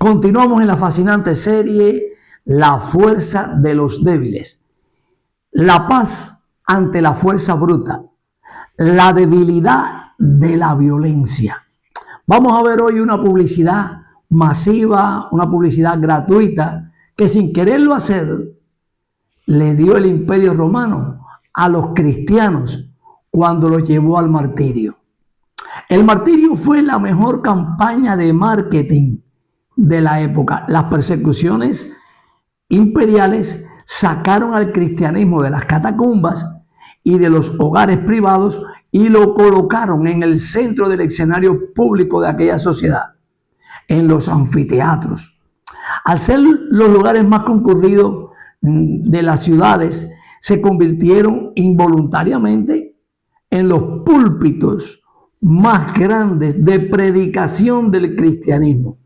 Continuamos en la fascinante serie La fuerza de los débiles. La paz ante la fuerza bruta. La debilidad de la violencia. Vamos a ver hoy una publicidad masiva, una publicidad gratuita, que sin quererlo hacer, le dio el Imperio Romano a los cristianos cuando los llevó al martirio. El martirio fue la mejor campaña de marketing de la época. Las persecuciones imperiales sacaron al cristianismo de las catacumbas y de los hogares privados y lo colocaron en el centro del escenario público de aquella sociedad, en los anfiteatros. Al ser los lugares más concurridos de las ciudades, se convirtieron involuntariamente en los púlpitos más grandes de predicación del cristianismo,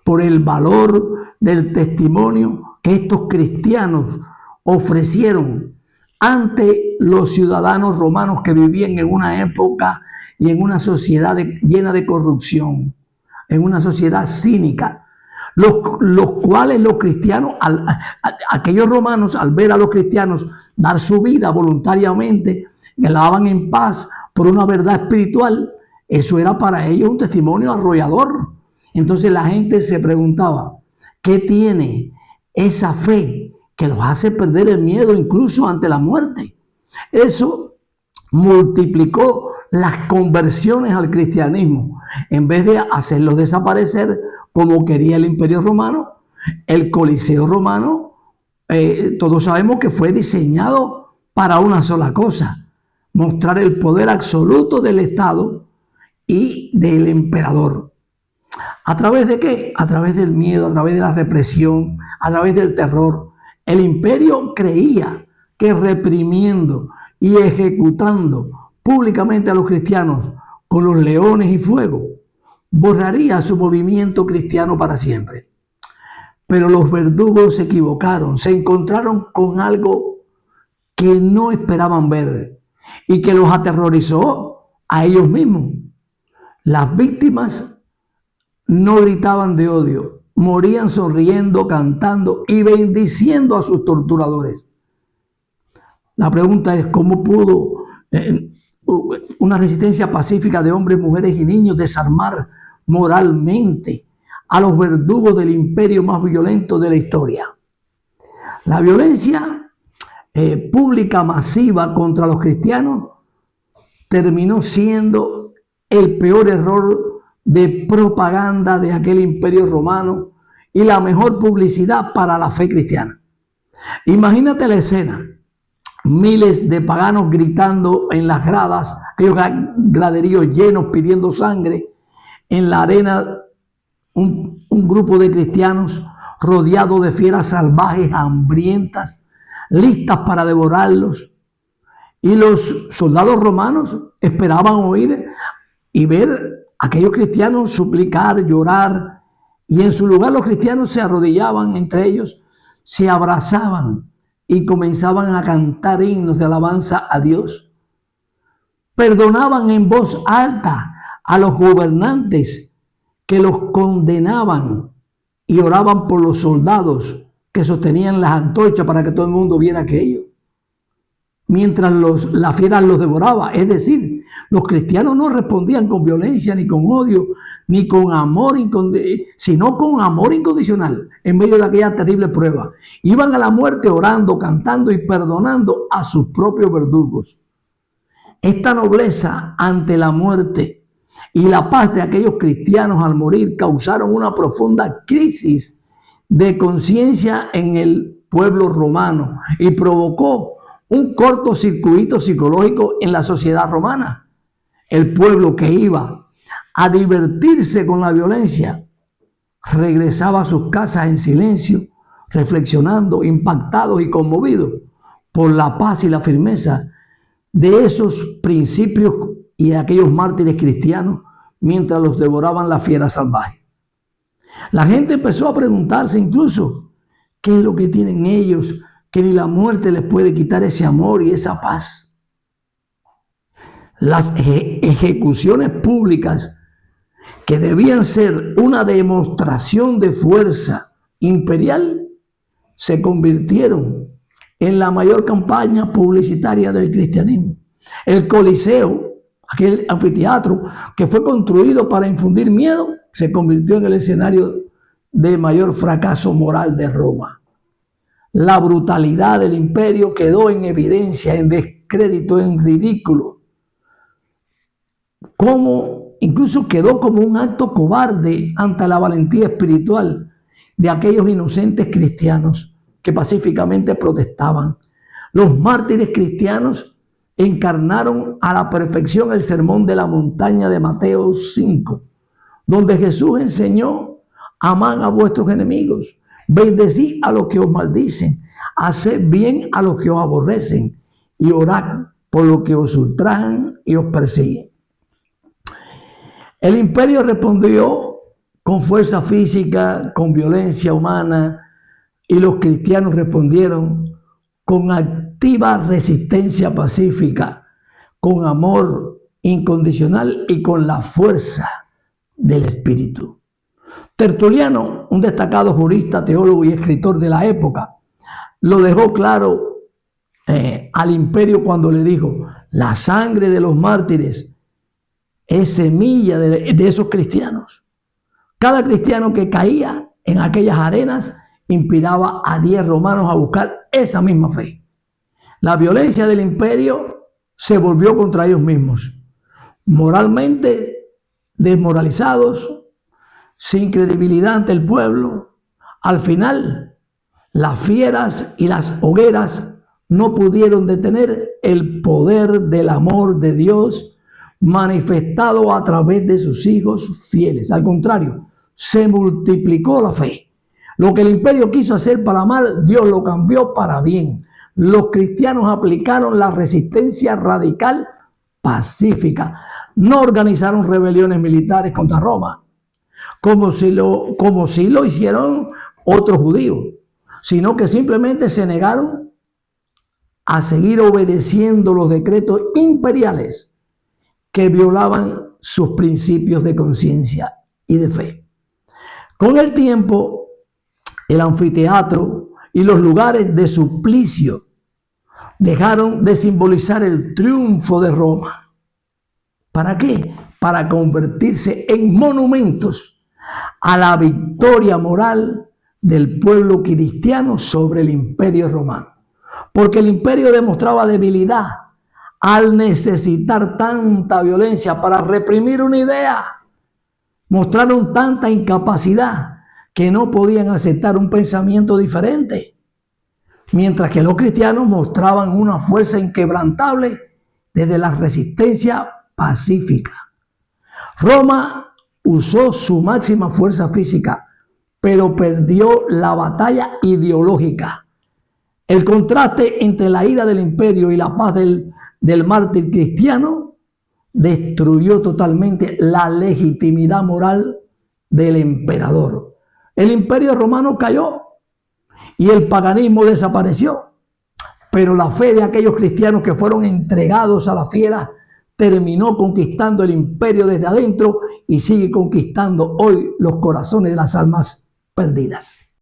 por el valor del testimonio que estos cristianos ofrecieron ante los ciudadanos romanos que vivían en una época y en una sociedad llena de corrupción, en una sociedad cínica, los cuales los cristianos, aquellos romanos, al ver a los cristianos dar su vida voluntariamente, que la daban en paz por una verdad espiritual, eso era para ellos un testimonio arrollador. Entonces la gente se preguntaba, ¿qué tiene esa fe que los hace perder el miedo incluso ante la muerte? Eso multiplicó las conversiones al cristianismo. En vez de hacerlos desaparecer como quería el Imperio Romano, el Coliseo Romano, todos sabemos que fue diseñado para una sola cosa: mostrar el poder absoluto del Estado y del emperador. ¿A través de qué? A través del miedo, a través de la represión, a través del terror. El imperio creía que reprimiendo y ejecutando públicamente a los cristianos con los leones y fuego, borraría su movimiento cristiano para siempre. Pero los verdugos se equivocaron, se encontraron con algo que no esperaban ver y que los aterrorizó a ellos mismos. Las víctimas no gritaban de odio, morían sonriendo, cantando y bendiciendo a sus torturadores. La pregunta es, ¿cómo pudo una resistencia pacífica de hombres, mujeres y niños desarmar moralmente a los verdugos del imperio más violento de la historia? La violencia pública masiva contra los cristianos terminó siendo el peor error de propaganda de aquel imperio romano y la mejor publicidad para la fe cristiana. Imagínate la escena: miles de paganos gritando en las gradas, aquellos graderíos llenos pidiendo sangre, en la arena un grupo de cristianos rodeado de fieras salvajes, hambrientas, listas para devorarlos. Y los soldados romanos esperaban oír y ver a aquellos cristianos suplicar, llorar, y en su lugar los cristianos se arrodillaban entre ellos, se abrazaban y comenzaban a cantar himnos de alabanza a Dios. Perdonaban en voz alta a los gobernantes que los condenaban y oraban por los soldados que sostenían las antorchas para que todo el mundo viera aquello, mientras las fieras los devoraba. Es decir, los cristianos no respondían con violencia, ni con odio, ni con amor, sino con amor incondicional en medio de aquella terrible prueba. Iban a la muerte orando, cantando y perdonando a sus propios verdugos. Esta nobleza ante la muerte y la paz de aquellos cristianos al morir causaron una profunda crisis de conciencia en el pueblo romano y provocó un cortocircuito psicológico en la sociedad romana. El pueblo que iba a divertirse con la violencia regresaba a sus casas en silencio, reflexionando, impactados y conmovidos por la paz y la firmeza de esos principios y de aquellos mártires cristianos mientras los devoraban las fieras salvajes. La gente empezó a preguntarse incluso, ¿qué es lo que tienen ellos que ni la muerte les puede quitar ese amor y esa paz? Las ejecuciones públicas que debían ser una demostración de fuerza imperial, se convirtieron en la mayor campaña publicitaria del cristianismo. El Coliseo, aquel anfiteatro que fue construido para infundir miedo, se convirtió en el escenario de mayor fracaso moral de Roma. La brutalidad del imperio quedó en evidencia, en descrédito, en ridículo. Incluso quedó como un acto cobarde ante la valentía espiritual de aquellos inocentes cristianos que pacíficamente protestaban. Los mártires cristianos encarnaron a la perfección el sermón de la montaña de Mateo 5, donde Jesús enseñó: amad a vuestros enemigos, bendecid a los que os maldicen, haced bien a los que os aborrecen y orad por los que os ultrajan y os persiguen. El imperio respondió con fuerza física, con violencia humana, y los cristianos respondieron con activa resistencia pacífica, con amor incondicional y con la fuerza del espíritu. Tertuliano, un destacado jurista, teólogo y escritor de la época, lo dejó claro al imperio cuando le dijo: la sangre de los mártires es semilla de esos cristianos. Cada cristiano que caía en aquellas arenas inspiraba a 10 romanos a buscar esa misma fe. La violencia del imperio se volvió contra ellos mismos, moralmente desmoralizados, sin credibilidad ante el pueblo. Al final, las fieras y las hogueras no pudieron detener el poder del amor de Dios manifestado a través de sus hijos fieles. Al contrario, se multiplicó la fe. Lo que el imperio quiso hacer para mal, Dios lo cambió para bien. Los cristianos aplicaron la resistencia radical pacífica. No organizaron rebeliones militares contra Roma, como si lo hicieron otros judíos, sino que simplemente se negaron a seguir obedeciendo los decretos imperiales que violaban sus principios de conciencia y de fe. Con el tiempo, el anfiteatro y los lugares de suplicio dejaron de simbolizar el triunfo de Roma. ¿Para qué? Para convertirse en monumentos a la victoria moral del pueblo cristiano sobre el imperio romano. Porque el imperio demostraba debilidad al necesitar tanta violencia para reprimir una idea. Mostraron tanta incapacidad que no podían aceptar un pensamiento diferente, mientras que los cristianos mostraban una fuerza inquebrantable desde la resistencia pacífica. Roma usó su máxima fuerza física, pero perdió la batalla ideológica. El contraste entre la ira del imperio y la paz del mártir cristiano destruyó totalmente la legitimidad moral del emperador. El imperio romano cayó y el paganismo desapareció, pero la fe de aquellos cristianos que fueron entregados a la fiera terminó conquistando el imperio desde adentro y sigue conquistando hoy los corazones de las almas perdidas.